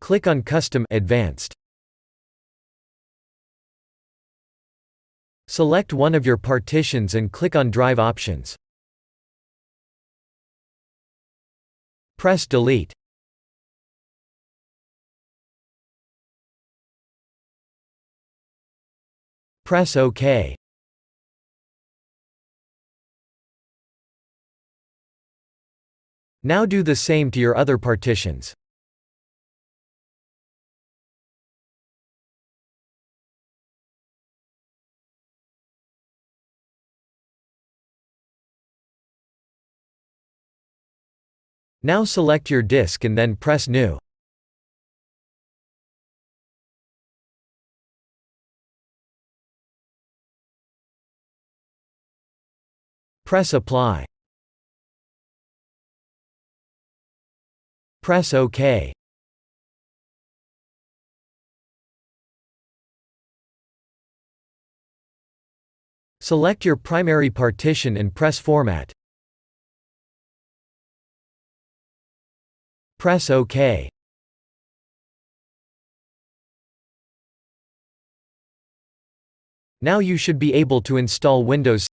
Click on Custom Advanced. Select one of your partitions and click on Drive Options. Press Delete. Press OK. Now do the same to your other partitions. Now select your disk and then press New. Press Apply. Press OK. Select your primary partition and press Format. Press OK. Now you should be able to install Windows